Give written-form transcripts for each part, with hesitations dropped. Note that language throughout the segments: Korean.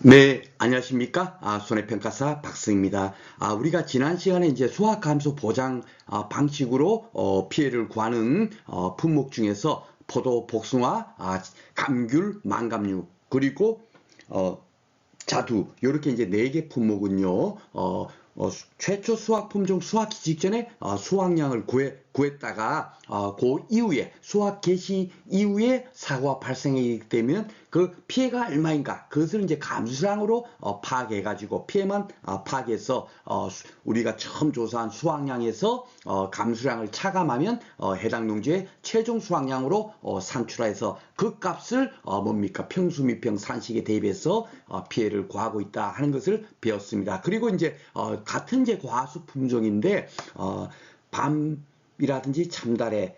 네, 안녕하십니까? 손해평가사 박승입니다. 우리가 지난 시간에 이제 수확감소 보장 방식으로 피해를 구하는 품목 중에서 포도, 복숭아, 감귤, 망감류, 그리고 어, 자두, 이렇게 이제 네 개 품목은요, 최초 수확 품종 수확기 직전에 수확량을 구했다가 그 이후에 수확 개시 이후에 사고가 발생하게 되면 그 피해가 얼마인가 그것을 이제 감수량으로 파악해가지고 피해만 파악해서 우리가 처음 조사한 수확량에서 감수량을 차감하면 해당 농지의 최종 수확량으로 산출해서 그 값을 뭡니까 평수미평 산식에 대입해서 피해를 구하고 있다 하는 것을 배웠습니다. 그리고 이제 같은 이제 과수 품종인데 밤이라든지 참다래,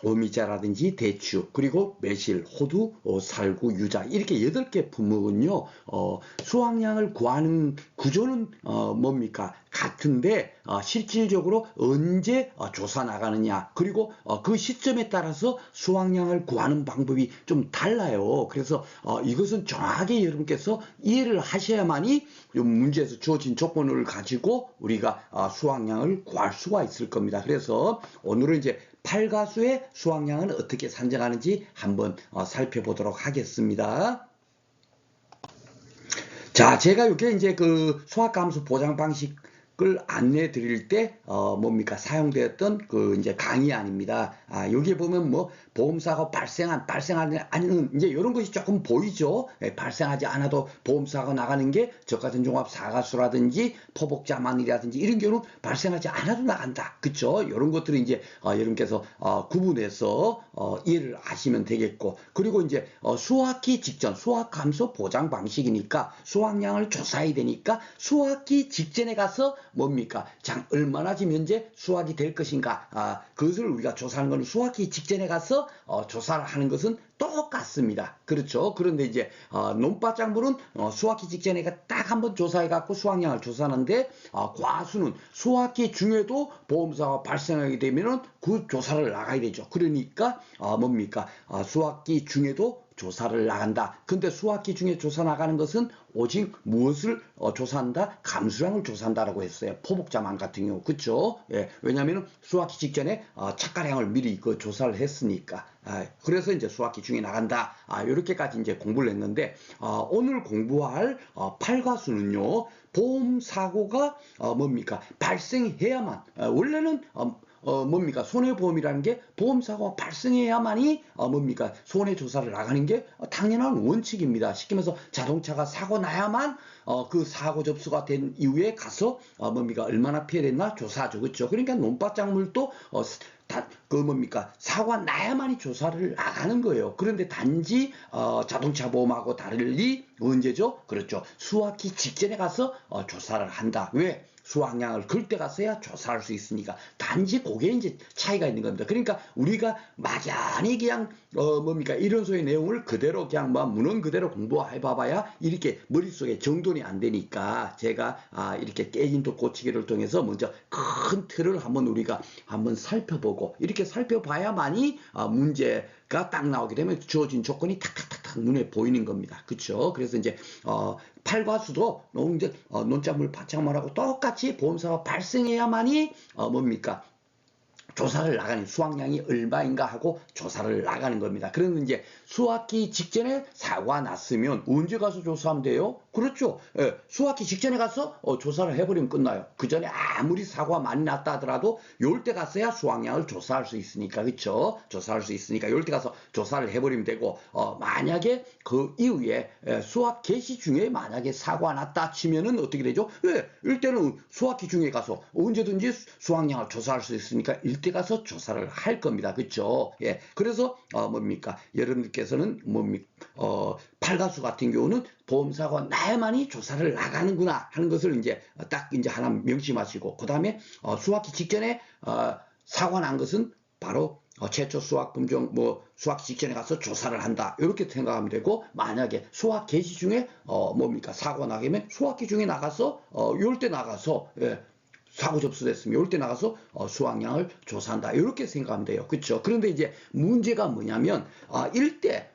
오미자라든지 대추, 그리고 매실, 호두, 살구, 유자 이렇게 8개 품목은요 수확량을 구하는 구조는 뭡니까 같은데 실질적으로 언제 조사 나가느냐 그리고 그 시점에 따라서 수확량을 구하는 방법이 좀 달라요. 그래서 이것은 정확하게 여러분께서 이해를 하셔야만이 문제에서 주어진 조건을 가지고 우리가 수확량을 구할 수가 있을 겁니다. 그래서 오늘은 이제 8가수의 수확량은 어떻게 산정하는지 한번 살펴보도록 하겠습니다. 자, 제가 이게 이제 그 수학감수 보장 방식을 안내 드릴 때, 뭡니까, 사용되었던 그 이제 강의안입니다. 여기에 보면 뭐, 보험사고 발생하지 않는, 이제 이런 것이 조금 보이죠? 발생하지 않아도 보험사고 나가는 게 저가전 종합 사가수라든지 포복자만이라든지 이런 경우는 발생하지 않아도 나간다. 그쵸? 이런 것들을 이제, 여러분께서, 구분해서, 이해를 하시면 되겠고, 그리고 이제, 수학기 직전, 수학감소 보장 방식이니까, 수확량을 조사해야 되니까 수확기 직전에 가서 뭡니까 얼마나 지금 현재 수확이 될 것인가 그것을 우리가 조사하는 것은 수확기 직전에 가서 조사를 하는 것은 똑같습니다. 그렇죠. 그런데 이제 논밭작물은 수확기 직전에 딱 한번 조사해 갖고 수확량을 조사하는데 과수는 수확기 중에도 보험사가 발생하게 되면은 그 조사를 나가야 되죠. 그러니까 뭡니까 수확기 중에도 조사를 나간다. 근데 수학기 중에 조사 나가는 것은 오직 무엇을 조사한다? 감수량을 조사한다라고 했어요. 포복자만 같은 경우. 그쵸? 예. 왜냐하면 수학기 직전에 착가량을 미리 그 조사를 했으니까. 그래서 이제 수학기 중에 나간다. 이렇게까지 이제 공부를 했는데, 오늘 공부할 8가수는요, 보험 사고가 뭡니까? 발생해야만, 원래는 뭡니까 손해보험이라는 게 보험사고가 발생해야만이 뭡니까 손해조사를 나가는 게 당연한 원칙입니다. 쉽게 말해서 자동차가 사고 나야만 그 사고 접수가 된 이후에 가서 뭡니까 얼마나 피해됐나 조사하죠. 그렇죠? 그러니까 논밭작물도 그 뭡니까 사고가 나야만이 조사를 나가는 거예요. 그런데 단지 자동차 보험하고 달리 언제죠? 그렇죠. 수확기 직전에 가서 조사를 한다. 왜? 수확량을 그때 가서야 조사할 수 있으니까 단지 그게 이제 차이가 있는 겁니다. 그러니까 우리가 막연히 그냥 뭡니까 이론서의 내용을 그대로 그냥 뭐 문헌 그대로 공부해봐봐야 이렇게 머릿속에 정돈이 안 되니까 제가 이렇게 깨진 또 고치기를 통해서 먼저 큰 틀을 한번 우리가 한번 살펴보고 이렇게 살펴봐야만이 문제가 딱 나오게 되면 주어진 조건이 탁탁탁탁 눈에 보이는 겁니다. 그렇죠? 그래서 이제 팔과수도 논작물 바짝말하고 똑같이 보험사가 발생해야만이 뭡니까 조사를 나가는 수확량이 얼마인가 하고 조사를 나가는 겁니다. 그러면 이제 수확기 직전에 사고가 났으면 언제 가서 조사하면 돼요? 그렇죠. 예, 수확기 직전에 가서 조사를 해버리면 끝나요. 그 전에 아무리 사고가 많이 났다 하더라도 요럴 때 갔어야 수확량을 조사할 수 있으니까 그렇죠. 조사할 수 있으니까 요럴 때 가서 조사를 해버리면 되고 만약에 그 이후에 수확 개시 중에 만약에 사고가 났다 치면은 어떻게 되죠? 예, 이때는 수확기 중에 가서 언제든지 수확량을 조사할 수 있으니까 일대 가서 조사를 할 겁니다. 그렇죠? 예. 그래서 뭡니까? 여러분들께서는 뭡니까? 팔가수 같은 경우는 보험사고 나야만이 조사를 나가는구나 하는 것을 이제 딱 이제 하나 명심하시고 그다음에 수확기 직전에 사고 난 것은 바로 최초 수확 품종 뭐 수확 직전에 가서 조사를 한다 이렇게 생각하면 되고 만약에 수확 개시 중에 뭡니까 사고 나게 수확기 중에 나가서 요럴 때 나가서 사고 접수됐으면 이럴 때 나가서 수확량을 조사한다 이렇게 생각하면 돼요. 그렇죠? 그런데 이제 문제가 뭐냐면 일대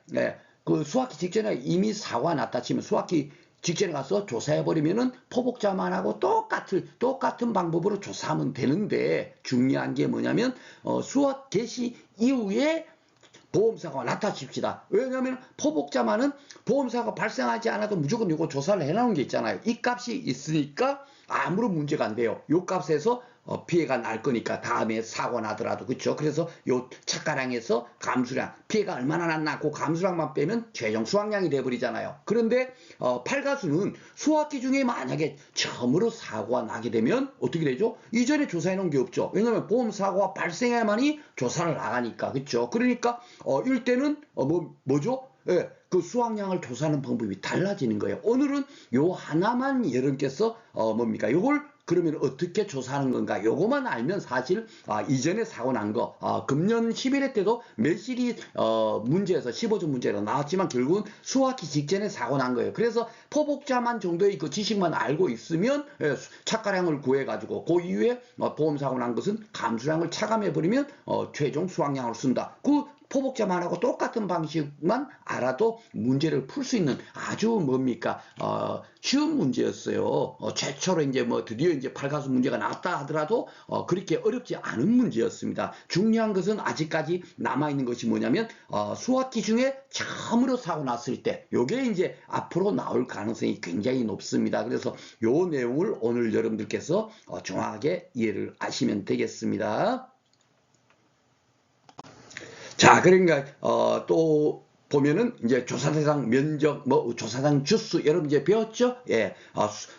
그 수확기 직전에 이미 사고가 났다 치면 수확기 직전에 가서 조사해버리면은 포복자만하고 똑같은 방법으로 조사하면 되는데, 중요한 게 뭐냐면, 수학 개시 이후에 보험사고가 나타집시다. 왜냐하면 포복자만은 보험사고가 발생하지 않아도 무조건 이거 조사를 해놓은 게 있잖아요. 이 값이 있으니까 아무런 문제가 안 돼요. 이 값에서 피해가 날 거니까 다음에 사고 나더라도. 그렇죠. 그래서 요 착가량에서 감수량, 피해가 얼마나 났나 그 감수량만 빼면 최종 수확량이 돼버리잖아요. 그런데 팔가수는 수확기 중에 만약에 처음으로 사고가 나게 되면 어떻게 되죠? 이전에 조사해 놓은 게 없죠. 왜냐하면 보험 사고가 발생해야만이 조사를 나가니까. 그렇죠. 그러니까 이때는 뭐죠? 예, 그 수확량을 조사하는 방법이 달라지는 거예요. 오늘은 요 하나만 여러분께서 뭡니까? 요걸 그러면 어떻게 조사하는 건가? 요거만 알면 사실 이전에 사고 난 거, 금년 11회 때도 매실이 문제에서 15점 문제로 나왔지만 결국은 수확기 직전에 사고 난 거예요. 그래서 포복자만 정도의 그 지식만 알고 있으면 착가량을 구해가지고 그 이후에 보험 사고 난 것은 감수량을 차감해버리면 최종 수확량을 쓴다. 그 포복자만하고 똑같은 방식만 알아도 문제를 풀 수 있는 아주 뭡니까 쉬운 문제였어요. 최초로 이제 드디어 이제 팔가수 문제가 나왔다 하더라도 그렇게 어렵지 않은 문제였습니다. 중요한 것은 아직까지 남아 있는 것이 뭐냐면 수학기 중에 처음으로 사고 났을 때 요게 이제 앞으로 나올 가능성이 굉장히 높습니다. 그래서 요 내용을 오늘 여러분들께서 정확하게 이해를 하시면 되겠습니다. 자, 그러니까 또 보면은 이제 조사 대상 면적, 조사 대상 주수 여러분 이제 배웠죠? 예,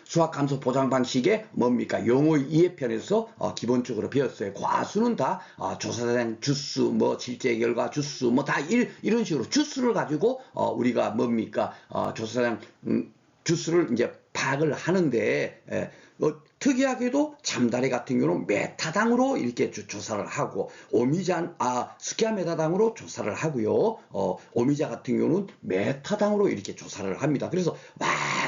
수학 감소 보장 방식의 뭡니까 용어 이해편에서 기본적으로 배웠어요. 과수는 다 조사 대상 주수, 실제 결과 주수, 다 이런 식으로 주수를 가지고 우리가 뭡니까 조사 대상 주수를 이제 파악을 하는데. 특이하게도 잠다리 같은 경우는 메타당으로 이렇게 조사를 하고 스키아메타당으로 조사를 하고요. 오미자 같은 경우는 메타당으로 이렇게 조사를 합니다. 그래서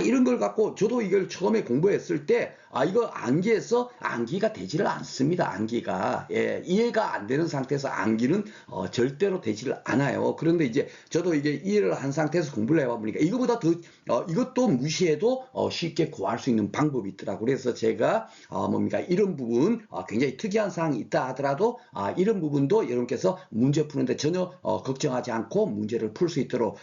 이런 걸 갖고 저도 이걸 처음에 공부했을 때 이거 암기해서 암기가 되지를 않습니다. 암기가 이해가 안 되는 상태에서 암기는 절대로 되지를 않아요. 그런데 이제 저도 이게 이해를 한 상태에서 공부를 해봐 보니까 이거보다 더 이것도 무시해도 쉽게 구할 수 있는 방법이 있더라고요. 그래서 제가 뭡니까 이런 부분 굉장히 특이한 사항이 있다 하더라도 이런 부분도 여러분께서 문제 푸는데 전혀 걱정하지 않고 문제를 풀 수 있도록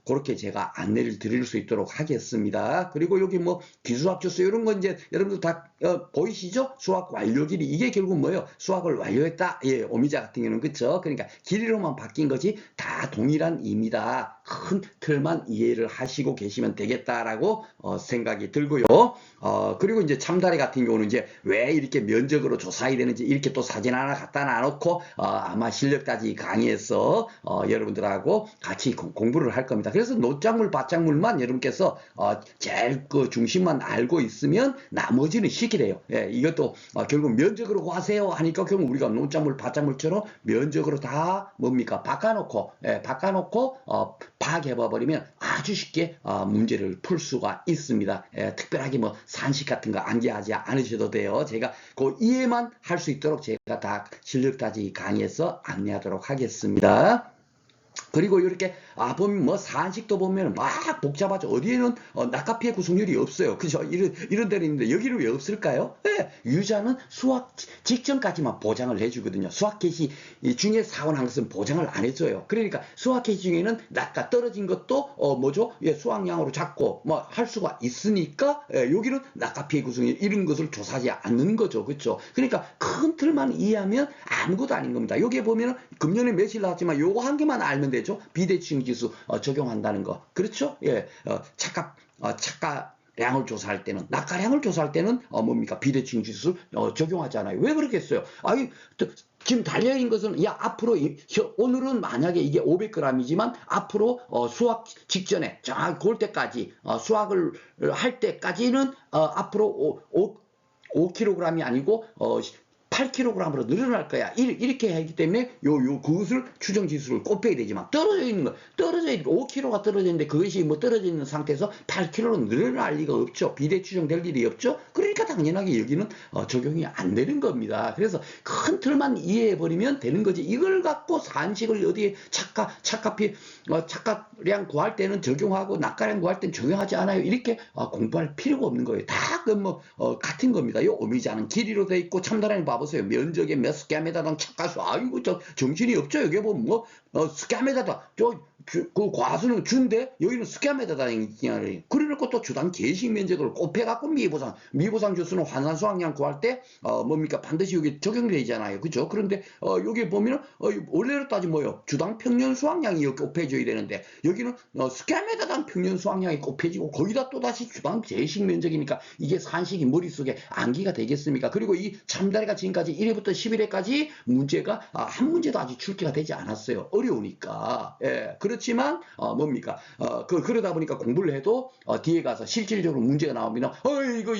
그렇게 제가 안내를 드릴 수 있도록 하겠습니다. 그리고 여기 기술학 주수 이런 거 이제 여러분들 다 보이시죠? 수학 완료길이 이게 결국 뭐예요? 수학을 완료했다. 예, 오미자 같은 경우는 그렇죠. 그러니까 길이로만 바뀐 거지 다 동일한 의미다. 큰 틀만 이해를 하시고 계시면 되겠다라고 생각이 들고요. 그리고 이제 참다리 같은 경우는 이제 왜 이렇게 면적으로 조사해야 되는지 이렇게 또 사진 하나 갖다 놔놓고 아마 실력까지 강의해서 여러분들하고 같이 공부를 할 겁니다. 그래서 노작물, 밭작물만 여러분께서 제일 그 중심만 알고 있으면 나머지는 쉽게 돼요. 예, 이것도 결국 면적으로 하세요 하니까 결국 우리가 노작물, 밭작물처럼 면적으로 다 뭡니까 바꿔놓고 파악해봐 버리면 아주 쉽게 문제를 풀 수가 있습니다. 특별하게 산식 같은 거 암기하지 않으셔도 돼요. 제가 그 이해만 할 수 있도록 제가 다 실력까지 강의해서 안내하도록 하겠습니다. 그리고 이렇게 보면 산식도 보면 막 복잡하죠. 어디에는 낙가피해 구성률이 없어요. 그죠? 이런 데는 있는데 여기는 왜 없을까요? 네, 유자는 수학 직전까지만 보장을 해주거든요. 수학 개시 중에 사고 난 것은 보장을 안 해줘요. 그러니까 수학 개시 중에는 낙가 떨어진 것도 수학량으로 잡고 할 수가 있으니까 여기는 낙가피해 구성률 이런 것을 조사하지 않는 거죠. 그렇죠? 그러니까 큰 틀만 이해하면 아무것도 아닌 겁니다. 여기에 보면 금년에 매실 나왔지만 요거 한 개만 알면 되죠. 비대칭 지수 적용한다는 거. 그렇죠? 예. 착가량을 조사할 때는, 낙가량을 조사할 때는 뭡니까? 비대칭 지수를 적용하잖아요. 왜 그렇겠어요? 지금 달려있는 것은 앞으로 오늘은 만약에 이게 500g이지만 앞으로 수학 직전에 그럴 때까지 수학을 할 때까지는 앞으로 5kg이 아니고 8kg으로 늘어날 거야. 이렇게 하기 때문에 그것을 추정 지수를 곱해야 되지만 떨어져 있는 거, 5kg가 떨어져 있는데 그것이 떨어져 있는 상태에서 8kg로 늘어날 리가 없죠. 비대 추정될 일이 없죠. 그러니까 그러니까 당연하게 여기는 적용이 안 되는 겁니다. 그래서 큰 틀만 이해해 버리면 되는 거지. 이걸 갖고 산식을 어디에 착각량 구할 때는 적용하고 낙가량 구할 때는 적용하지 않아요. 이렇게 공부할 필요가 없는 거예요. 다 그 뭐 같은 겁니다. 요 오미자는 길이로 돼 있고 참다랑이 봐보세요. 면적에 몇 스퀘어미터당 착가수. 아이고 저 정신이 없죠. 여기 보면 뭐 스퀘어미터당 그 과수는 준데 여기는 스퀘어미터당이냐. 그래놓고 또 주당 계식 면적을 곱해갖고 미보상 주수는 환산수학량 구할 때 뭡니까 반드시 여기 적용되잖아요. 그죠? 그런데 여기 보면은 원래로 따지면 뭐요? 주당 평년 수학량이 여기 곱해져야 되는데 여기는 스퀘어미터당 평년 수학량이 곱해지고 거기다 또 다시 주당 계식 면적이니까 이게 산식이 머릿속에 암기가 되겠습니까? 그리고 이 참다리가 지금까지 1회부터 11회까지 문제가 한 문제도 아직 출제가 되지 않았어요. 어려우니까. 예, 그렇지만 뭡니까? 그러다 보니까 공부를 해도 뒤에 가서 실질적으로 문제가 나오면 이거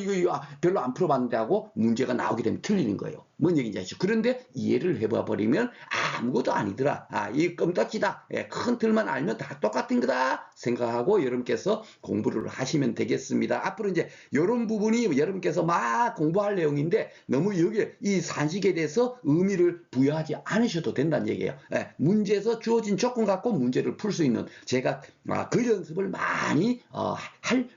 별로 안 풀어봤는데 하고 문제가 나오게 되면 틀리는 거예요. 뭔 얘기인지 아시죠? 그런데 이해를 해봐 버리면 아무것도 아니더라. 이 껌딱지다. 예, 큰 틀만 알면 다 똑같은 거다 생각하고 여러분께서 공부를 하시면 되겠습니다. 앞으로 이제 이런 부분이 여러분께서 막 공부할 내용인데 너무 여기에 이 산식에 대해서 의미를 부여하지 않으셔도 된다는 얘기예요. 예, 문제에서 주어진 조건 갖고 문제를 풀 수 있는 제가 그 연습을 많이 할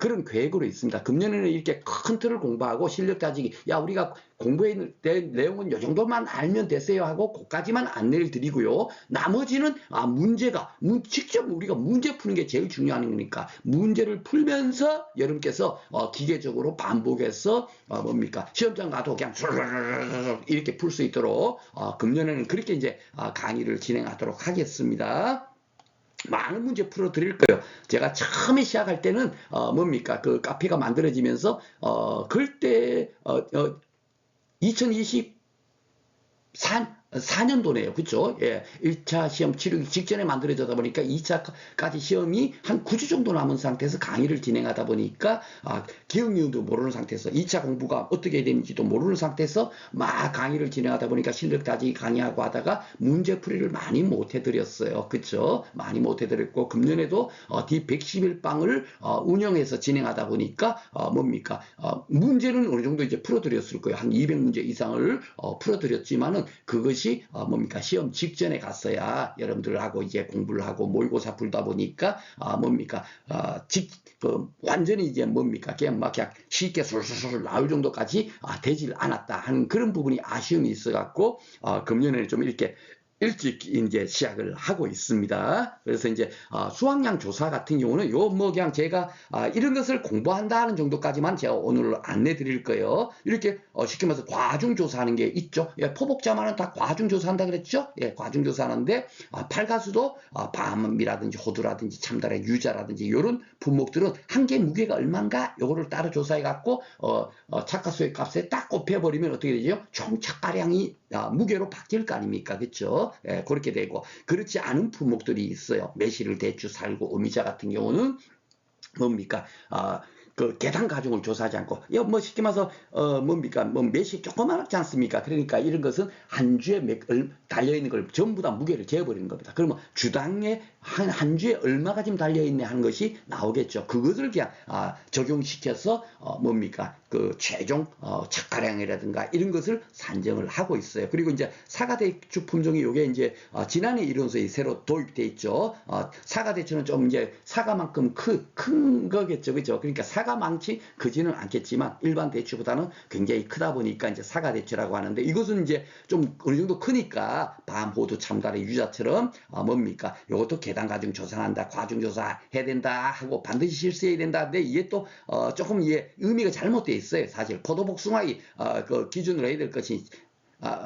그런 계획으로 있습니다. 금년에는 이렇게 큰 틀을 공부하고 실력 따지기, 우리가 공부해 된 내용은 이 정도만 알면 되세요 하고 그까지만 안내를 드리고요. 나머지는 직접 우리가 문제 푸는 게 제일 중요한 거니까 문제를 풀면서 여러분께서 기계적으로 반복해서 뭡니까 시험장 가도 그냥 이렇게 풀 수 있도록 금년에는 그렇게 이제 강의를 진행하도록 하겠습니다. 많은 문제 풀어 드릴 거예요. 제가 처음에 시작할 때는 뭡니까 그 카페가 만들어지면서 그때 2024년도네요. 그쵸? 예. 1차 시험 치르기 직전에 만들어지다 보니까 2차까지 시험이 한 9주 정도 남은 상태에서 강의를 진행하다 보니까, 기억력도 모르는 상태에서 2차 공부가 어떻게 되는지도 모르는 상태에서 막 강의를 진행하다 보니까 실력 다지기 강의하고 하다가 문제풀이를 많이 못 해드렸어요. 그쵸? 많이 못 해드렸고, 금년에도 D111방을 운영해서 진행하다 보니까, 뭡니까? 문제는 어느 정도 이제 풀어드렸을 거예요. 한 200문제 이상을 풀어드렸지만은 그것이 뭡니까 시험 직전에 갔어야 여러분들하고 이제 공부를 하고 모의고사 풀다 보니까 뭡니까 완전히 이제 뭡니까 그냥 쉽게 술술술 나올 정도까지 되질 않았다 하는 그런 부분이 아쉬움이 있어갖고 금년에는 좀 이렇게 일찍 이제 시작을 하고 있습니다. 그래서 이제 수학량 조사 같은 경우는 그냥 제가 이런 것을 공부한다 하는 정도까지만 제가 오늘 안내 드릴 거예요. 이렇게 쉽게 말해서 과중 조사하는 게 있죠. 예, 포복자만은 다 과중 조사한다 그랬죠. 예, 과중 조사하는데 팔가수도 밤이라든지 호두라든지 참다라 유자라든지 이런 품목들은 한 개 무게가 얼마인가 요거를 따로 조사해 갖고 착가수의 값에 딱 곱해버리면 어떻게 되죠? 총 착가량이 무게로 바뀔 거 아닙니까? 그렇죠? 예, 그렇게 되고 그렇지 않은 품목들이 있어요. 매실을 대추 살구 오미자 같은 경우는 뭡니까? 그 계단 가중을 조사하지 않고 쉽게 말해서 뭡니까 매실 조그맣지 않습니까? 그러니까 이런 것은 한 주에 달려있는 걸 전부 다 무게를 재버리는 겁니다. 그러면 주당에 한 주에 얼마가 지금 달려있네 하는 것이 나오겠죠. 그것을 그냥 적용시켜서 뭡니까 그 최종 착가량이라든가 이런 것을 산정을 하고 있어요. 그리고 이제 사과대추 품종이 요게 이제 지난해 이론서에 새로 도입돼 있죠. 사과대추는 좀 이제 사과만큼 큰 거겠죠. 그죠? 그러니까 사과만치 크지는 않겠지만 일반 대추보다는 굉장히 크다 보니까 이제 사과대추라고 하는데 이것은 이제 좀 어느 정도 크니까 밤, 호두, 참다리, 유자처럼 뭡니까 요것도 계단 가중 조사한다, 과중 조사 해야 된다 하고 반드시 실수해야 된다. 근데 이게 또 조금 이게 의미가 잘못되어 있어요. 사실 포도복숭아의 그 기준으로 해야 될 것이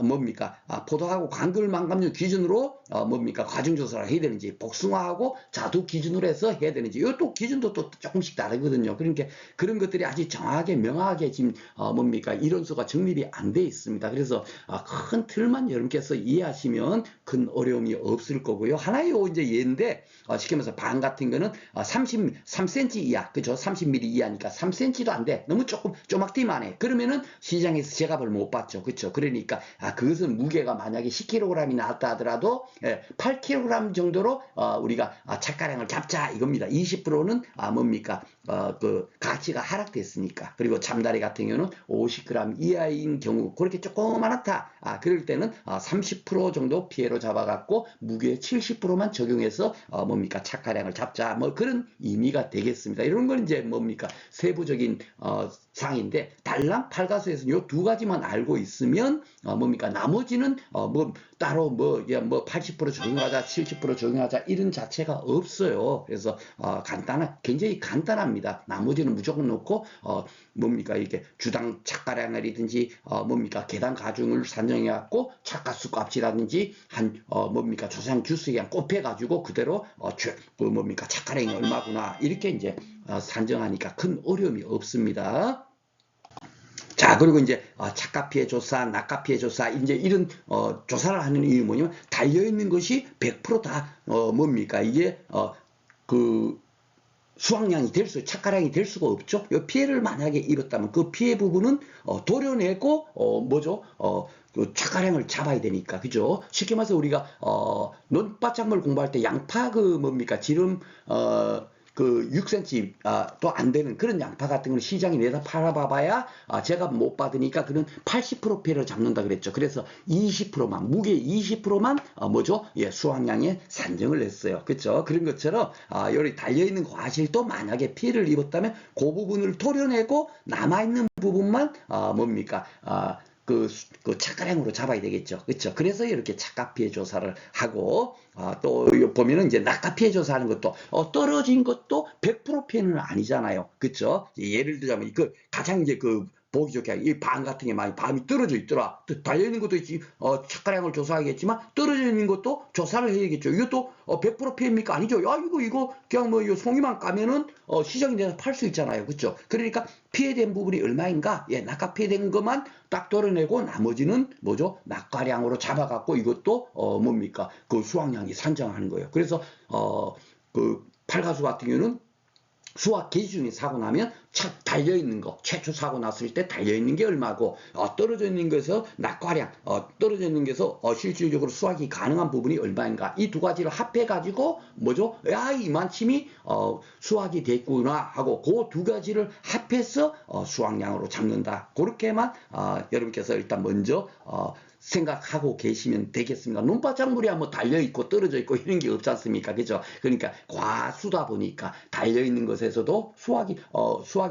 뭡니까 포도하고 광귤망감류 기준으로 뭡니까 과중조사를 해야 되는지 복숭아하고 자두 기준으로 해서 해야 되는지 이것도 기준도 또 조금씩 다르거든요. 그러니까 그런 것들이 아직 정확하게 명확하게 지금 뭡니까 이론서가 정립이 안 돼 있습니다. 그래서 큰 틀만 여러분께서 이해하시면 큰 어려움이 없을 거고요. 하나의 이제 예인데 쉽게 말해서 방 같은 거는 33cm 이하 그죠? 30mm 이하니까 3cm도 안 돼. 너무 조금 쪼막티만 해. 그러면은 시장에서 제값을 못 받죠. 그렇죠? 그러니까 그것은 무게가 만약에 10kg이 나왔다 하더라도 8kg 정도로 우리가 착가량을 잡자 이겁니다. 20%는 뭡니까? 그 가치가 하락됐으니까. 그리고 참다리 같은 경우는 50g 이하인 경우 그렇게 조그맣다. 그럴 때는 30% 정도 피해로 잡아갖고 무게 70%만 적용해서 뭡니까? 착가량을 잡자. 뭐 그런 의미가 되겠습니다. 이런 건 이제 뭡니까? 세부적인 상인데 달랑 팔가수에서는 요 두 가지만 알고 있으면 뭡니까? 나머지는 뭐 따로 뭐 80% 적용하자, 70% 적용하자 이런 자체가 없어요. 그래서 굉장히 간단합니다. 나머지는 무조건 놓고 뭡니까? 이렇게 주당 착가량이라든지 뭡니까? 계단 가중을 산정해 갖고 착가수 값이라든지 뭡니까? 조상 주수량 곱해 가지고 그대로 그 뭡니까? 착가량이 얼마구나 이렇게 이제 산정하니까 큰 어려움이 없습니다. 자, 그리고 이제 착가 피해 조사, 낙가 피해 조사 이제 이런 조사를 하는 이유 뭐냐면 달려 있는 것이 100%다 뭡니까? 이게 그 수확량이 착가량이 될 수가 없죠. 이 피해를 만약에 입었다면 그 피해 부분은 도려내고 뭐죠? 그 착가량을 잡아야 되니까 그죠? 쉽게 말해서 우리가 논밭작물 공부할 때 양파 그 뭡니까? 지름 그 6cm 또 안 되는 그런 양파 같은 걸 시장에 내다 팔아봐야 제가 못 받으니까 그런 80% 피해를 잡는다 그랬죠. 그래서 20%만 무게 20%만 뭐죠? 예, 수확량에 산정을 했어요. 그렇죠? 그런 것처럼 여기 달려 있는 과실도 만약에 피해를 입었다면 그 부분을 토려내고 남아 있는 부분만 뭡니까? 그 착가량으로 잡아야 되겠죠. 그렇죠? 그래서 이렇게 착가 피해 조사를 하고 또 보면은 이제 낙가 피해 조사하는 것도 떨어진 것도 100% 피해는 아니잖아요. 그렇죠? 예를 들자면 그 가장 이제 그 보기 좋게 이 밤 같은 게 많이 밤이 떨어져 있더라. 달려 있는 것도 있지. 착가량을 조사하겠지만 떨어져 있는 것도 조사를 해야겠죠. 이것도 100% 피해입니까? 아니죠. 야 이거 그냥 뭐 송이만 까면은 시장에 내서 팔 수 있잖아요. 그렇죠? 그러니까 피해된 부분이 얼마인가? 예, 낙가 피해된 것만 딱 떨어내고 나머지는 뭐죠? 낙가량으로 잡아갖고 이것도 뭡니까? 그 수확량이 산정하는 거예요. 그래서 그 팔가수 같은 경우는 수확 기준이 사고 나면 달려있는 거 최초 사고 났을 때 달려있는 게 얼마고 떨어져 있는 것에서 낙과량 떨어져 있는 것에서 실질적으로 수확이 가능한 부분이 얼마인가 이 두 가지를 합해 가지고 뭐죠? 야 이만큼이 수확이 됐구나 하고 그 두 가지를 합해서 수확량으로 잡는다. 그렇게만 여러분께서 일단 먼저 생각하고 계시면 되겠습니다. 논밭작물이야 뭐 달려있고 떨어져 있고 이런 게 없지 않습니까? 그죠? 그러니까 과수다 보니까 달려있는 것에서도 수확이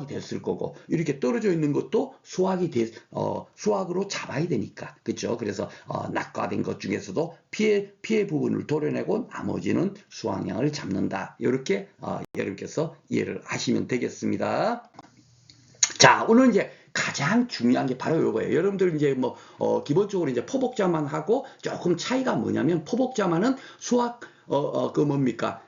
됐을 거고, 이렇게 떨어져 있는 것도 수확으로 잡아야 되니까. 그죠? 그래서, 낙과된 것 중에서도 피해 부분을 도려내고 나머지는 수확량을 잡는다. 이렇게, 여러분께서 이해를 하시면 되겠습니다. 자, 오늘 이제 가장 중요한 게 바로 이거예요. 여러분들 이제 뭐 기본적으로 이제 포복자만 하고 조금 차이가 뭐냐면 포복자만은 수확 그 뭡니까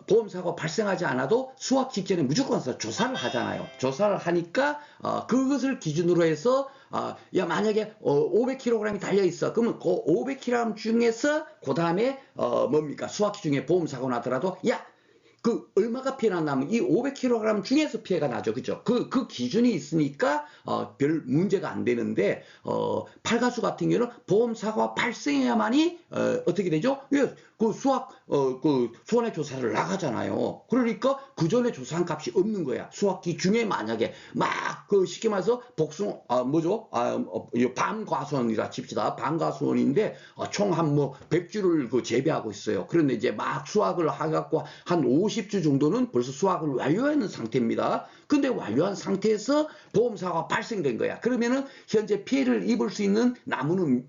보험사고 발생하지 않아도 수확 직전에 무조건 조사를 하잖아요. 조사를 하니까 그것을 기준으로 해서 야 만약에 500kg이 달려 있어. 그러면 그 500kg 중에서 그 다음에 뭡니까 수확 중에 보험사고 나더라도 야 그 얼마가 피해가 나면 이 500kg 중에서 피해가 나죠. 그죠? 그 기준이 있으니까 별 문제가 안 되는데 팔가수 같은 경우는 보험사고가 발생해야만이 어떻게 되죠? 예, 그 그 손해조사를 나가잖아요. 그러니까 그 전에 조사한 값이 없는 거야. 수확기 중에 만약에 막 그 쉽게 말해서 복숭 뭐죠? 밤과수원이라 칩시다. 밤과수원인데 총 한 뭐 100주를 그 재배하고 있어요. 그런데 이제 막 수확을 해갖고 한 50주 정도는 벌써 수확을 완료하는 상태입니다. 근데 완료한 상태에서 보험사고가 발생된 거야. 그러면은 현재 피해를 입을 수 있는 나무는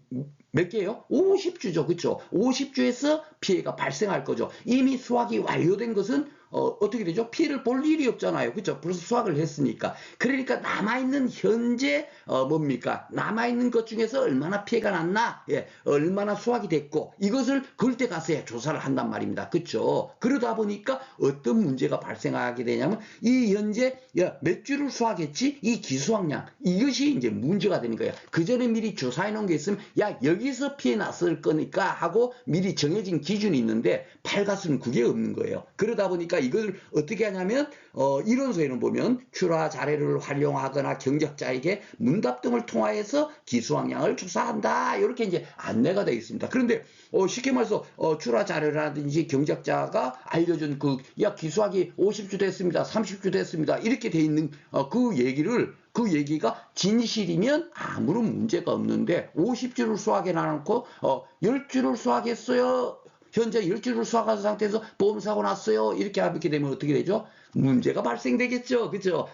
몇 개예요? 50주죠. 그렇죠? 50주에서 피해가 발생할 거죠. 이미 수확이 완료된 것은 어떻게 되죠? 피해를 볼 일이 없잖아요. 그렇죠? 벌써 수확을 했으니까. 그러니까 남아있는 현재 뭡니까? 남아있는 것 중에서 얼마나 피해가 났나? 예, 얼마나 수확이 됐고 이것을 그때 가서야 조사를 한단 말입니다. 그렇죠? 그러다 보니까 어떤 문제가 발생하게 되냐면 이 현재 몇 주를 수확했지? 이 기수확량 이것이 이제 문제가 되는 거예요. 그 전에 미리 조사해 놓은 게 있으면 야 여기서 피해 났을 거니까 하고 미리 정해진 기준이 있는데 팔가수는 그게 없는 거예요. 그러다 보니까 그러니까 이걸 어떻게 하냐면 이론서에는 보면 출하 자료를 활용하거나 경작자에게 문답 등을 통하여서 기수학량을 조사한다 이렇게 이제 안내가 되어 있습니다. 그런데 쉽게 말해서 출하 자료라든지 경작자가 알려준 야 기수학이 50주 됐습니다, 30주 됐습니다 이렇게 돼 있는 그 얘기가 진실이면 아무런 문제가 없는데 50주를 수학해 놔놓고 10주를 수학했어요. 현재 10주를 수학한 상태에서 보험사고 났어요. 이렇게 하게 되면 어떻게 되죠? 문제가 발생되겠죠. 그죠?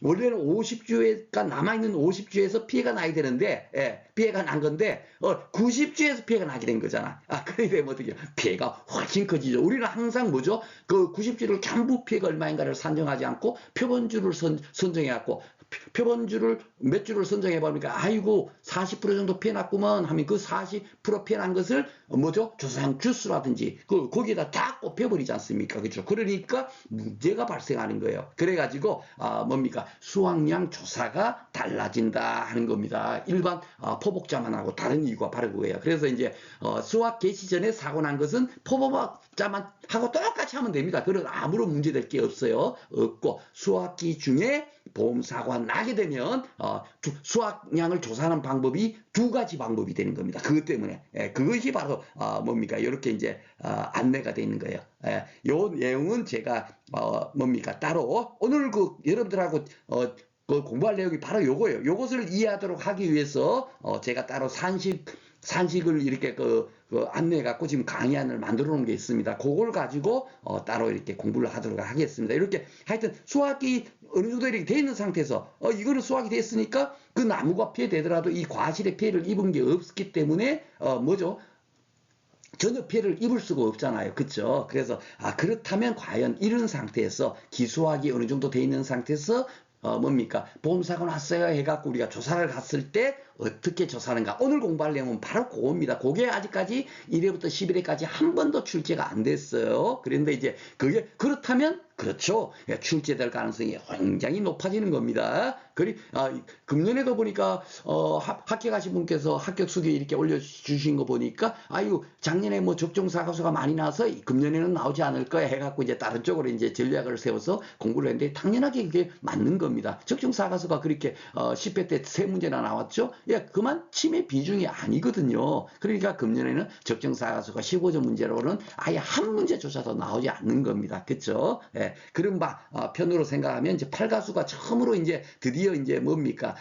원래는 50주가 남아있는 50주에서 피해가 나야 되는데, 피해가 난 건데, 90주에서 피해가 나게 된 거잖아. 그렇게 되면 어떻게, 피해가 훨씬 커지죠. 우리는 항상 뭐죠? 그 90주를 전부 피해가 얼마인가를 산정하지 않고 표본주를 선정해갖고, 표본주를 몇 주를 선정해 보니까 아이고 40% 정도 피해났구먼 하면 그 40% 피해난 것을 뭐죠? 조사상 주수라든지 거기에다 다 꼽혀버리지 않습니까? 그렇죠? 그러니까 문제가 발생하는 거예요. 그래가지고 뭡니까? 수확량 조사가 달라진다 하는 겁니다. 일반 포복자만 하고 다른 이유가 바로 그거예요. 그래서 이제 수확 개시 전에 사고 난 것은 포복자만 하고 똑같이 하면 됩니다. 그런 아무런 문제될 게 없어요. 없고 수확기 중에 보험사고가 나게 되면 수확량을 조사하는 방법이 두 가지 방법이 되는 겁니다. 그것 때문에 그것이 바로 뭡니까 이렇게 이제 안내가 되어 있는 거예요. 요 내용은 제가 뭡니까 따로 오늘 여러분들하고 그 공부할 내용이 바로 요거예요. 요것을 이해하도록 하기 위해서 제가 따로 산식을 이렇게 안내해 갖고 지금 강의안을 만들어 놓은 게 있습니다. 그걸 가지고 따로 이렇게 공부를 하도록 하겠습니다. 이렇게 하여튼 수확이 어느 정도 이렇게 돼 있는 상태에서 이거는 수확이 됐으니까 그 나무가 피해되더라도 이 과실의 피해를 입은 게 없기 때문에 뭐죠? 전혀 피해를 입을 수가 없잖아요. 그렇죠? 그래서 그렇다면 과연 이런 상태에서 기수학이 어느 정도 돼 있는 상태에서 뭡니까? 보험사고 났어요 해갖고 우리가 조사를 갔을 때 어떻게 조사하는가? 오늘 공부할 내용은 바로 그겁니다. 그게 아직까지 1회부터 11회까지 한 번도 출제가 안 됐어요. 그런데 이제 그게 그렇다면 그렇죠. 출제될 가능성이 굉장히 높아지는 겁니다. 금년에도 보니까 합격하신 분께서 합격 수기 이렇게 올려주신 거 보니까 아유 작년에 뭐 적정사과수가 많이 나서 금년에는 나오지 않을 거야 해갖고 이제 다른 쪽으로 이제 전략을 세워서 공부를 했는데 당연하게 그게 맞는 겁니다. 적정사과수가 그렇게 10회 때 3문제나 나왔죠. 그만 침해 비중이 아니거든요. 그러니까 금년에는 적정사과수가 15점 문제로는 아예 한 문제 조차도 나오지 않는 겁니다. 그렇죠? 그런 편으로 생각하면 이제 팔가수가 처음으로 이제 드디어 이제 뭡니까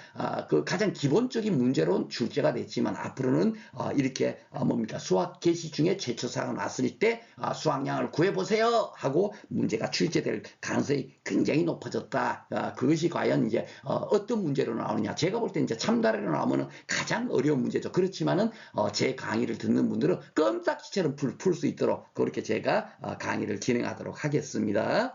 그 가장 기본적인 문제로 출제가 됐지만 앞으로는 이렇게 뭡니까 수학 개시 중에 제초사가 났을 때 수학량을 구해보세요 하고 문제가 출제될 가능성이 굉장히 높아졌다. 그것이 과연 이제 어떤 문제로 나오느냐? 제가 볼 때 이제 참다래로 나오면은 가장 어려운 문제죠. 그렇지만은 제 강의를 듣는 분들은 껌딱지처럼 풀 수 있도록 그렇게 제가 강의를 진행하도록 하겠습니다.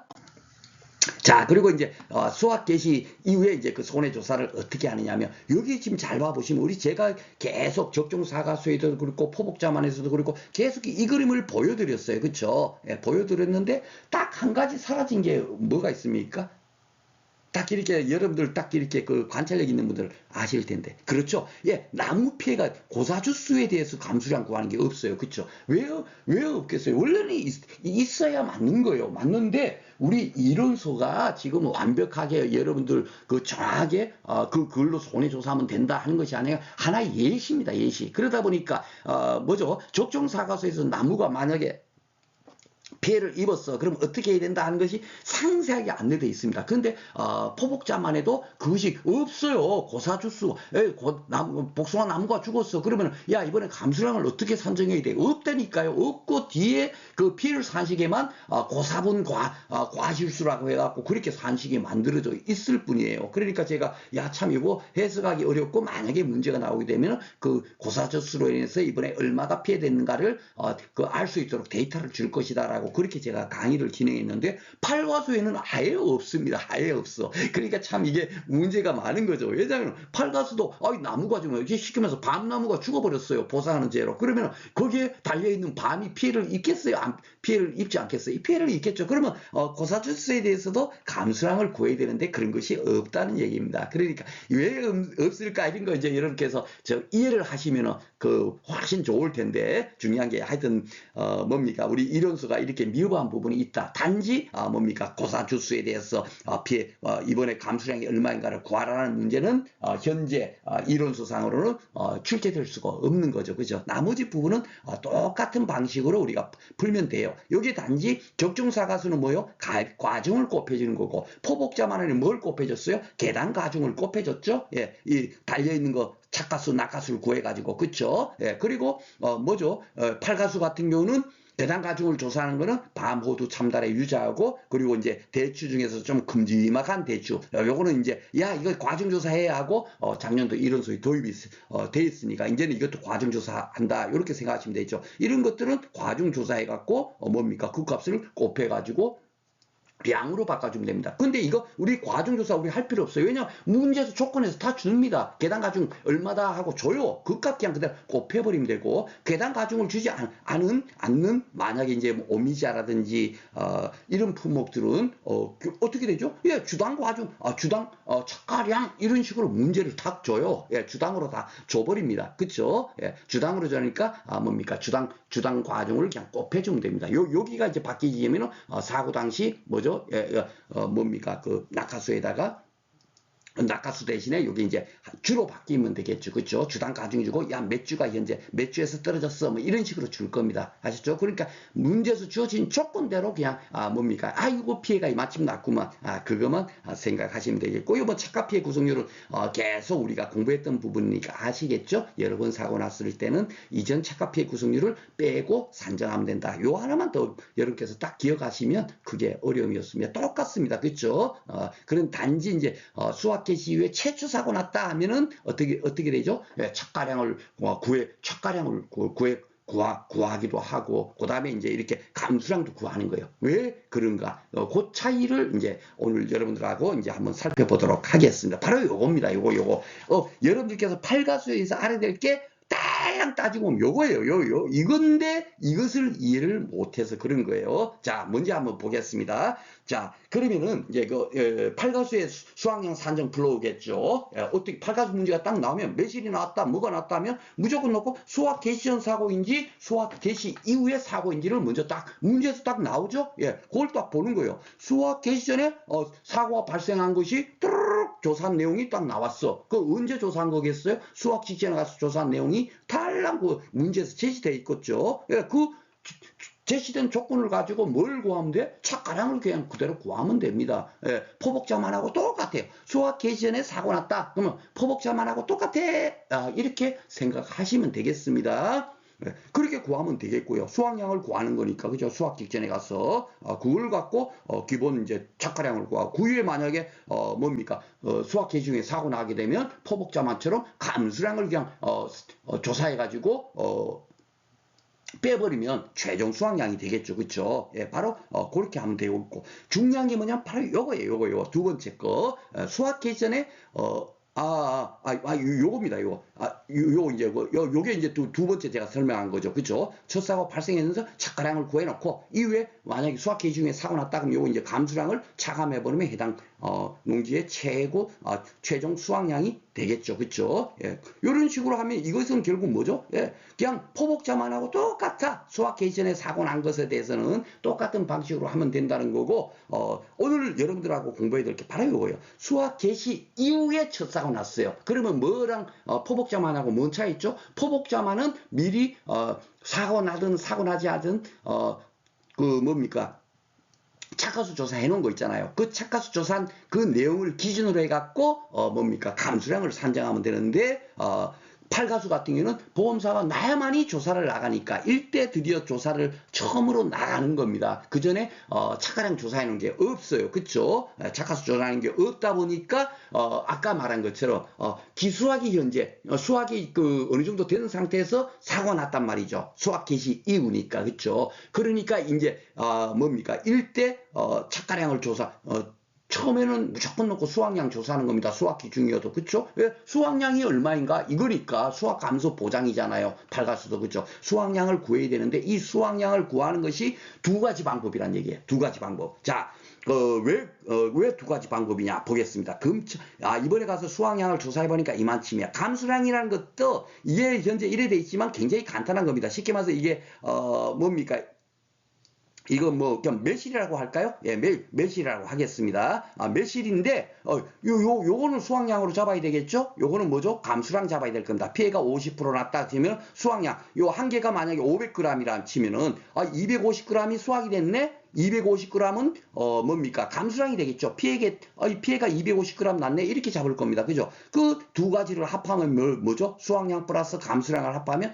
자, 그리고 이제 수학 개시 이후에 이제 그 손해조사를 어떻게 하느냐면 여기 지금 잘 봐보시면 우리 제가 계속 적정사과수에도 그렇고 포복자만에서도 그렇고 계속 이 그림을 보여드렸어요. 그렇죠? 보여드렸는데 딱 한 가지 사라진 게 뭐가 있습니까? 딱 이렇게 여러분들 딱 이렇게 그 관찰력 있는 분들 아실 텐데 그렇죠? 나무 피해가 고사주수에 대해서 감수량 구하는 게 없어요. 그렇죠? 왜 없겠어요? 원래는 있어야 맞는 거예요. 맞는데 우리 이론서가 지금 완벽하게 여러분들 정확하게 그걸로 손해조사하면 된다 하는 것이 아니라 하나의 예시입니다. 예시. 그러다 보니까 뭐죠? 적정사과서에서 나무가 만약에 피해를 입었어. 그럼 어떻게 해야 된다 하는 것이 상세하게 안내되어 있습니다. 그런데 포복자만 해도 그것이 없어요. 고사주수. 복숭아 나무가 죽었어. 그러면 이번에 감수량을 어떻게 산정해야 돼? 없다니까요. 없고 뒤에 그 피해를 산식에만 고사분 과실수라고 해갖고 그렇게 산식이 만들어져 있을 뿐이에요. 그러니까 제가 참 이거 해석하기 어렵고 만약에 문제가 나오게 되면 그 고사주수로 인해서 이번에 얼마가 피해됐는가를 알 수 있도록 데이터를 줄 것이다라고 그렇게 제가 강의를 진행했는데 팔과수에는 아예 없습니다. 아예 없어. 그러니까 참 이게 문제가 많은 거죠. 왜냐하면 팔과수도 나무가 좀 이렇게 시키면서 밤나무가 죽어버렸어요. 보상하는 죄로. 그러면 거기에 달려있는 밤이 피해를 입겠어요? 피해를 입지 않겠어요? 이 피해를 입겠죠. 그러면 고사주수에 대해서도 감수량을 구해야 되는데 그런 것이 없다는 얘기입니다. 그러니까 왜 없을까 이런 거 이제 이렇게 해서 이해를 하시면은 그 훨씬 좋을 텐데 중요한 게 하여튼 뭡니까 우리 이론수가 이렇게 미흡한 부분이 있다. 단지 뭡니까 고사 주수에 대해서 피해 이번에 감수량이 얼마인가를 구하라는 문제는 현재 이론수상으로는 출제될 수가 없는 거죠. 그죠? 나머지 부분은 똑같은 방식으로 우리가 풀면 돼요. 여기 단지 적중사가수는 뭐요? 과중을 곱해주는 거고 포복자만원이 뭘 곱해줬어요? 계단 가중을 곱해줬죠. 예, 이 달려있는 거 착가수, 낙가수를 구해가지고, 그쵸? 예, 그리고, 뭐죠? 팔가수 같은 경우는 대단 가중을 조사하는 거는 밤호두 참달에 유자하고, 그리고 이제 대추 중에서 좀 큼지막한 대추. 요거는 이제, 야, 이거 과중조사해야 하고, 작년도 이런 소리 도입이 돼 있으니까, 이제는 이것도 과중조사한다. 이렇게 생각하시면 되죠. 이런 것들은 과중조사해갖고, 뭡니까? 그 값을 곱해가지고, 양으로 바꿔주면 됩니다. 근데 이거 우리 과중조사 우리 할 필요 없어요. 왜냐면 문제에서 조건에서 다 줍니다. 계단 가중 얼마다 하고 줘요. 그 값 그냥 그대로 곱해버리면 되고 계단 가중을 주지 않는 만약에 이제 뭐 오미자라든지 이런 품목들은 어떻게 되죠? 예, 주당 과중, 주당 착가량 이런 식으로 문제를 딱 줘요. 예, 주당으로 다 줘버립니다. 그쵸? 예, 주당으로 주니까 뭡니까? 주당 과중을 그냥 곱해주면 됩니다. 여기가 이제 바뀌지면은 사고 당시 뭐죠? 뭡니까? 그 낙하수에다가 낙하수 대신에 여기 이제 주로 바뀌면 되겠죠. 그렇죠? 주당 가중이 주고 야 몇 주가 현재 몇 주에서 떨어졌어 뭐 이런 식으로 줄 겁니다. 아시죠? 그러니까 문제에서 주어진 조건대로 그냥 뭡니까? 이거 피해가 마침 났구만. 그것만 생각하시면 되겠고 이번 착가 피해 구성률은 계속 우리가 공부했던 부분이니까 아시겠죠? 여러 번 사고 났을 때는 이전 착가 피해 구성률을 빼고 산정하면 된다. 요 하나만 더 여러분께서 딱 기억하시면 그게 어려움이 없습니다. 똑같습니다. 그렇죠? 그런 단지 이제 수학 개시 이후에 최초 사고 났다 하면은 어떻게 되죠? 예, 착가량을 구하기도 하고 그다음에 이제 이렇게 감수량도 구하는 거예요. 왜 그런가? 그 차이를 이제 오늘 여러분들하고 이제 한번 살펴보도록 하겠습니다. 바로 요겁니다. 요거. 여러분들께서 팔가수에서 알아야 될 게 딸랑 따지고 보면 요거예요. 이건데 이것을 이해를 못해서 그런 거예요. 자, 먼저 한번 보겠습니다. 자, 그러면은 이제 그 팔가수의 수학량 산정 불러오겠죠. 어떻게 팔가수 문제가 딱 나오면 매실이 나왔다, 뭐가 나왔다면 무조건 놓고 수학 개시 전 사고인지 수학 개시 이후의 사고인지를 먼저 딱 문제에서 딱 나오죠. 예, 그걸 딱 보는 거예요. 수학 개시 전에 사고가 발생한 것이 조사한 내용이 딱 나왔어. 그 언제 조사한 거겠어요? 수학 직전에 가서 조사한 내용이 달랑 그 문제에서 제시되어 있겠죠. 예, 그 제시된 조건을 가지고 뭘 구하면 돼? 착가량을 그냥 그대로 구하면 됩니다. 예, 포복자만하고 똑같아요. 수학 개시 전에 사고 났다. 그러면 포복자만하고 똑같아. 이렇게 생각하시면 되겠습니다. 그렇게 구하면 되겠고요. 수학량을 구하는 거니까, 그죠? 수학 직전에 가서, 그걸 갖고, 기본 이제 착가량을 구하고, 그 위에 만약에, 뭡니까? 수학 개시 중에 사고 나게 되면 포복자만처럼 감수량을 그냥, 조사해가지고, 빼버리면 최종 수학량이 되겠죠. 그쵸? 예, 바로, 그렇게 하면 되고, 중요한 게 뭐냐면 바로 요거예요. 두 번째 거. 수학 개시 전에, 요겁니다, 요거. 이제, 요게 이제 두 번째 제가 설명한 거죠. 그죠? 첫 사고 발생해서 착가량을 구해놓고, 이후에 만약에 수학 개시 중에 사고 났다 그러면 요거 이제 감수량을 차감해버리면 해당, 농지의 최종 수확량이 되겠죠. 그쵸? 예. 요런 식으로 하면 이것은 결국 뭐죠? 예. 그냥 포복자만하고 똑같아. 수학 개시 전에 사고 난 것에 대해서는 똑같은 방식으로 하면 된다는 거고, 오늘 여러분들하고 공부해야 될 게 바로 이거예요. 수학 개시 이후에 첫 사고 났어요. 그러면 뭐랑 포복자만하고 뭔 차이 있죠? 포복자만은 미리 사고 나든 사고 나지 않든 뭡니까? 착가수 조사해 놓은 거 있잖아요. 그 착가수 조사한 그 내용을 기준으로 해갖고 뭡니까? 감수량을 산정하면 되는데 팔가수 같은 경우는 보험사가 나야만이 조사를 나가니까 일대 드디어 조사를 처음으로 나가는 겁니다. 그 전에 착가량 조사해 놓은 게 없어요. 그쵸? 착가수 조사하는 게 없다 보니까 아까 말한 것처럼 기수학이 현재 수학이 그 어느 정도 되는 상태에서 사고가 났단 말이죠. 수학 개시 이후니까. 그쵸? 그러니까 이제 뭡니까? 일대 착가량을 조사 처음에는 무조건 놓고 수확량 조사하는 겁니다. 수학 기준이어도. 그쵸? 왜? 수확량이 얼마인가? 이거니까 수학 감소 보장이잖아요. 팔가수도. 그쵸? 수확량을 구해야 되는데 이 수확량을 구하는 것이 두 가지 방법이란 얘기예요. 두 가지 방법. 자, 왜 두 가지 방법이냐 보겠습니다. 이번에 가서 수확량을 조사해보니까 이만큼이야. 감수량이라는 것도 이게 현재 이래 돼 있지만 굉장히 간단한 겁니다. 쉽게 말해서 이게, 뭡니까? 이거 뭐, 그냥 매실이라고 할까요? 예, 매실이라고 하겠습니다. 매실인데, 요거는 수확량으로 잡아야 되겠죠? 요거는 뭐죠? 감수량 잡아야 될 겁니다. 피해가 50% 났다 치면 수확량, 요 한 개가 만약에 500g이라 치면은, 250g이 수확이 됐네? 250g은 뭡니까? 감수량이 되겠죠. 피해가 250g 났네. 이렇게 잡을 겁니다. 그죠? 그 두 가지를 합하면 뭐죠? 수확량 플러스 감수량을 합하면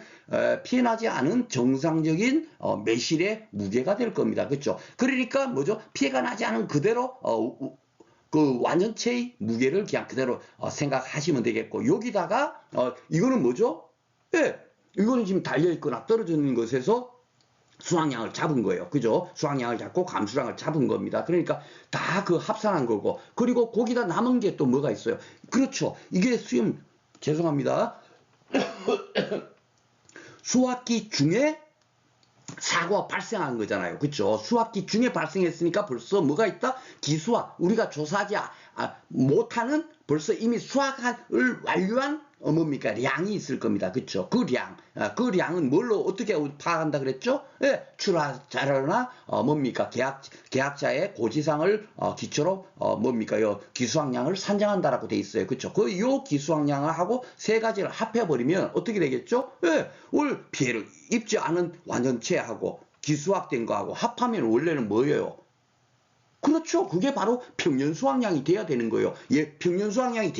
피해 나지 않은 정상적인 매실의 무게가 될 겁니다. 그렇죠? 그러니까 뭐죠? 피해가 나지 않은 그대로 그 완전체의 무게를 그냥 그대로 생각하시면 되겠고, 여기다가 이거는 뭐죠? 예, 이거는 지금 달려 있거나 떨어져 있는 것에서 수확량을 잡은 거예요. 그죠? 수확량을 잡고 감수량을 잡은 겁니다. 그러니까 다 그 합산한 거고, 그리고 거기다 남은 게 또 뭐가 있어요? 그렇죠. 이게 죄송합니다. 수확기 중에 사고가 발생한 거잖아요. 그렇죠? 수확기 중에 발생했으니까 벌써 뭐가 있다? 기수와 우리가 조사하지 못하는 벌써 이미 수확을 완료한 뭡니까? 량이 있을 겁니다. 그렇죠? 그 량은 뭘로 어떻게 파악한다 그랬죠? 예, 출하자료나 뭡니까? 계약자의 고지상을 기초로 뭡니까? 요 기수확량을 산정한다라고 돼 있어요. 그렇죠? 요 기수확량을 하고 세 가지를 합해 버리면 어떻게 되겠죠? 예, 올 피해를 입지 않은 완전체하고 기수확된 거하고 합하면 원래는 뭐예요? 그렇죠. 그게 바로 평년 수확량이 돼야 되는 거예요. 예, 평년 수확량이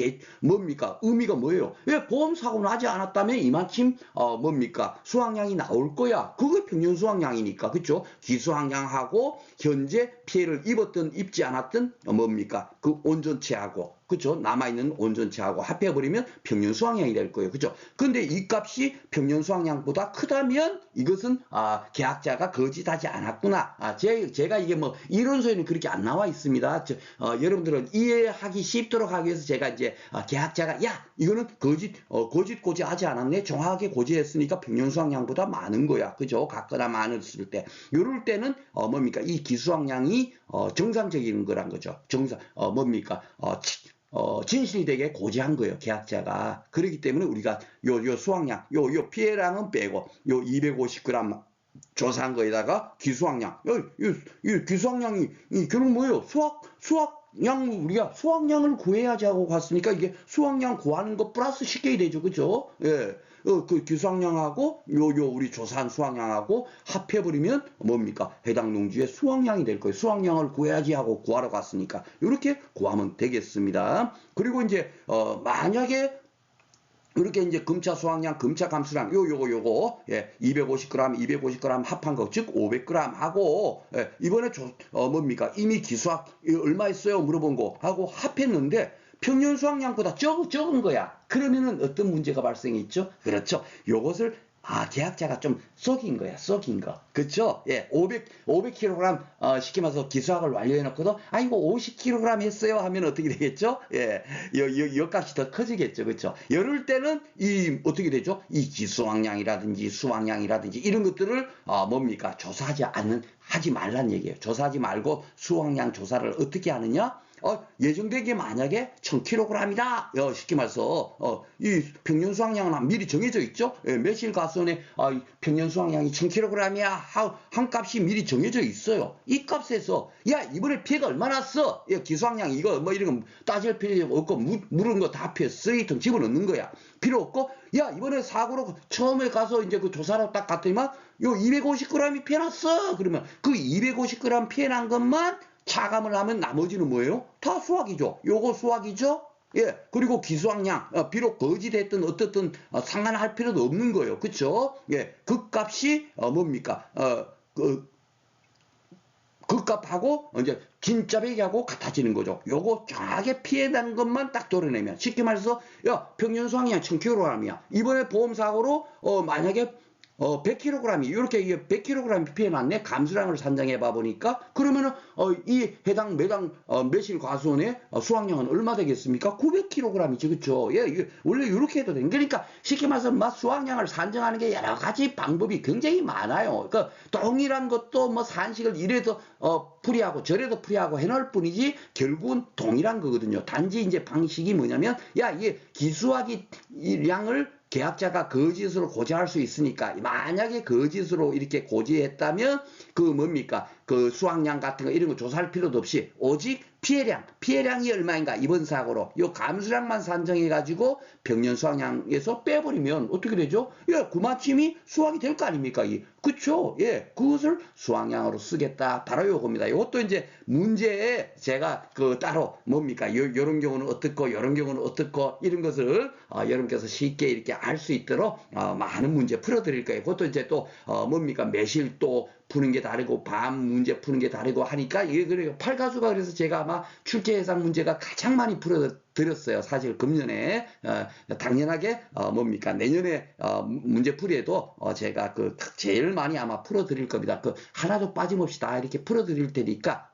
뭡니까? 의미가 뭐예요? 예, 보험 사고 나지 않았다면 이만큼 뭡니까? 수확량이 나올 거야. 그게 평년 수확량이니까. 그렇죠? 기수확량하고 현재 피해를 입지 않았던 뭡니까? 그 온전체하고, 그렇죠? 남아있는 온전체하고 합해버리면 평년 수확량이 될 거예요. 그렇죠? 근데 이 값이 평년 수확량보다 크다면 이것은 계약자가 거짓하지 않았구나. 제가 이게 뭐 이론서에는 그렇게 안 나와 있습니다. 여러분들은 이해하기 쉽도록 하기 위해서 제가 이제 계약자가 이거는 고지하지 않았네. 정확하게 고지했으니까 평년 수확량보다 많은 거야. 그죠? 같거나 많았을 때, 이럴 때는 뭡니까? 이 기수확량이 정상적인 거란 거죠. 뭡니까? 진실이 되게 고지한 거예요, 계약자가. 그렇기 때문에 우리가 요 수확량, 요 피해량은 빼고, 요 250g 조사한 거에다가 기수확량, 이 기수확량이, 결국 뭐예요? 우리가 수확량을 구해야지 하고 갔으니까 이게 수확량 구하는 거 플러스 쉽게 되죠, 그죠? 예. 그 기수확량하고 우리 조사한 수확량하고 합해버리면 뭡니까? 해당 농지의 수확량이 될 거예요. 수확량을 구해야지 하고 구하러 갔으니까 이렇게 구하면 되겠습니다. 그리고 이제 만약에 이렇게 이제 금차 수확량, 금차 감수량, 요거, 예, 250g 합한 거, 즉 500g 하고, 예, 이번에 뭡니까? 이미 기수학 얼마 했어요? 물어본 거 하고 합했는데, 평년 수확량보다 적은 거야. 그러면은 어떤 문제가 발생했죠? 그렇죠. 요것을 계약자가 좀 속인 거야, 속인 거. 그쵸? 예, 500kg, 쉽게 말해서 기수학을 완료해놓고도, 이거 50kg 했어요 하면 어떻게 되겠죠? 예, 요 값이 더 커지겠죠. 그쵸? 이럴 때는, 어떻게 되죠? 이 기수확량이라든지 수확량이라든지 이런 것들을, 뭡니까? 하지 말란 얘기예요. 조사하지 말고 수확량 조사를 어떻게 하느냐? 예정된 게 만약에 1000kg이다. 쉽게 말해서, 이 평년 수확량은 미리 정해져 있죠? 예, 매실 가수원에, 평년 수확량이 1000kg이야. 한 값이 미리 정해져 있어요. 이 값에서, 이번에 피해가 얼마 났어? 기수확량 이거, 뭐 이런 거 따질 필요 없고, 물은 거 다 쓰레기통 집어넣는 거야. 필요 없고, 이번에 사고로 처음에 가서 이제 그 조사로 딱 갔더니만, 250g이 피해 났어. 그러면 그 250g 피해 난 것만 차감을 하면 나머지는 뭐예요? 다 수확이죠. 요거 수확이죠? 예. 그리고 기수확량, 비록 거짓했든 어떻든 상관할 필요도 없는 거예요. 그쵸? 예. 그 값이, 뭡니까? 그 값하고 이제 진짜 배기하고 같아지는 거죠. 요거 정확하게 피해난 것만 딱 도려내면, 쉽게 말해서 평년 수확량 1000kg이야. 이번에 보험사고로 만약에 100kg이 이렇게 100kg이 피해났네. 감수량을 산정해 봐 보니까 그러면은 이 해당 매당 매실 과수원의 수확량은 얼마 되겠습니까? 900kg이죠, 그렇죠? 예, 원래 이렇게 해도 되는. 그러니까 쉽게 말해서 수확량을 산정하는 게 여러 가지 방법이 굉장히 많아요. 그러니까 동일한 것도 뭐 산식을 이래도 풀이하고 저래도 풀이하고 해놓을 뿐이지 결국은 동일한 거거든요. 단지 이제 방식이 뭐냐면 야, 이게 기수하기 이 양을 계약자가 거짓으로 고지할 수 있으니까 만약에 거짓으로 이렇게 고지했다면 그 뭡니까 그 수확량 같은 거 이런 거 조사할 필요도 없이 오직 피해량이 얼마인가 이번 사고로 요 감수량만 산정해 가지고 평년 수확량에서 빼버리면 어떻게 되죠? 예, 그마침이 수확이 될 거 아닙니까? 그쵸? 예, 그것을 수확량으로 쓰겠다. 바로 요겁니다. 이것도 이제 문제에 제가 그 따로 뭡니까? 요런 경우는 어떻고, 요런 경우는 어떻고, 이런 것을 여러분께서 쉽게 이렇게 알 수 있도록 많은 문제 풀어드릴 거예요. 그것도 이제 또 뭡니까? 매실 또 푸는 게 다르고 밤 문제 푸는 게 다르고 하니까 이게 그래요. 팔가수가 그래서 제가 아마 출제 예상 문제가 가장 많이 풀어드렸어요. 사실 금년에 당연하게 뭡니까 내년에 문제풀이에도 제가 그 제일 많이 아마 풀어드릴 겁니다. 그 하나도 빠짐없이 다 이렇게 풀어드릴 테니까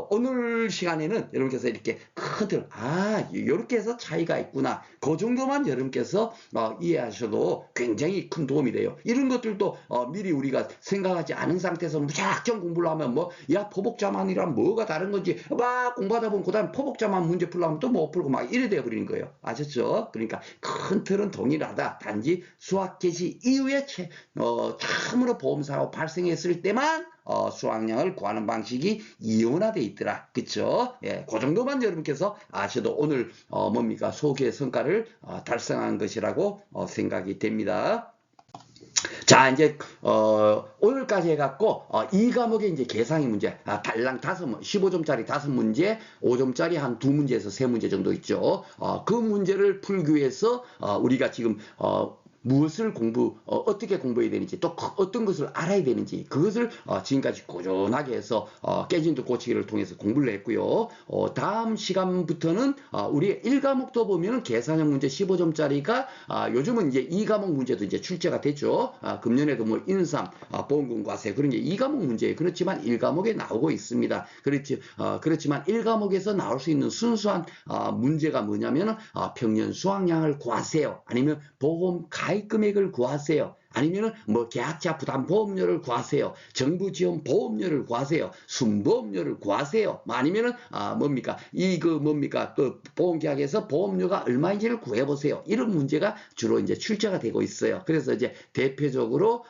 오늘 시간에는 여러분께서 이렇게 큰틀 이렇게 해서 차이가 있구나. 그 정도만 여러분께서 이해하셔도 굉장히 큰 도움이 돼요. 이런 것들도 미리 우리가 생각하지 않은 상태에서 무작정 공부를 하면 야 포복자만이란 뭐가 다른 건지 막 공부하다 보면 그다음 포복자만 문제 풀려면 또 못 풀고 막 이래 돼 버리는 거예요. 아셨죠? 그러니까 큰 틀은 동일하다. 단지 수학 개시 이후에 참으로 보험사고 발생했을 때만 수확량을 구하는 방식이 이원화되어 있더라. 그쵸? 예, 그 정도만 여러분께서 아셔도 오늘 뭡니까 소기의 성과를 달성한 것이라고 생각이 됩니다. 자, 이제, 오늘까지 해갖고, 이 과목의 이제 계상의 문제, 달랑 15점짜리 5문제, 5점짜리 한 2문제에서 3문제 정도 있죠. 그 문제를 풀기 위해서, 우리가 지금, 무엇을 어떻게 공부해야 되는지, 또 어떤 것을 알아야 되는지, 그것을 지금까지 꾸준하게 해서 깨진도 고치기를 통해서 공부를 했고요. 다음 시간부터는 우리 1과목도 보면은 계산형 문제 15점짜리가 요즘은 이제 2과목 문제도 이제 출제가 됐죠. 금년에도 뭐 인삼, 보험금 과세 그런 게 2과목 문제예요. 그렇지만 1과목에 나오고 있습니다. 그렇지만 1과목에서 나올 수 있는 순수한 문제가 뭐냐면은 평년 수확량을 구하세요. 아니면 보험 가입 금액을 구하세요. 아니면은 뭐 계약자 부담 보험료를 구하세요. 정부 지원 보험료를 구하세요. 순보험료를 구하세요. 아니면은 뭡니까 그 보험계약에서 보험료가 얼마인지를 구해보세요. 이런 문제가 주로 이제 출제가 되고 있어요. 그래서 이제 대표적으로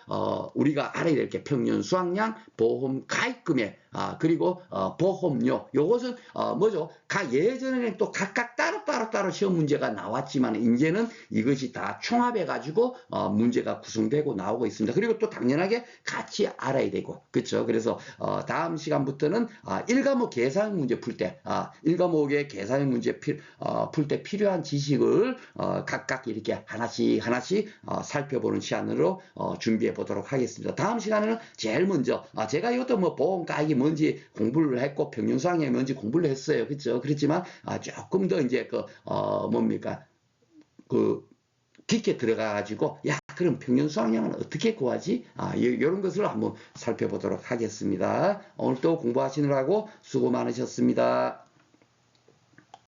우리가 알아야 될 게 평년 수확량, 보험 가입 금액, 그리고 보험료. 요것은 뭐죠? 예전에는 또 각각 따로 시험 문제가 나왔지만 이제는 이것이 다 총합해 가지고 문제가 구성되고 나오고 있습니다. 그리고 또 당연하게 같이 알아야 되고 그렇죠. 그래서 다음 시간부터는 1과목 계산 문제 풀 때 1과목의 계산 문제 풀 때 필요한 지식을 각각 이렇게 하나씩 살펴보는 시간으로 준비해 보도록 하겠습니다. 다음 시간에는 제일 먼저 제가 이것도 뭐 보험 가입이 뭔지 공부를 했고 평균수학이 뭔지 공부를 했어요. 그렇죠. 그렇지만 조금 더 이제 뭡니까 깊게 들어가가지고 그럼 평균 수확량은 어떻게 구하지? 이런 것을 한번 살펴보도록 하겠습니다. 오늘 또 공부하시느라고 수고 많으셨습니다.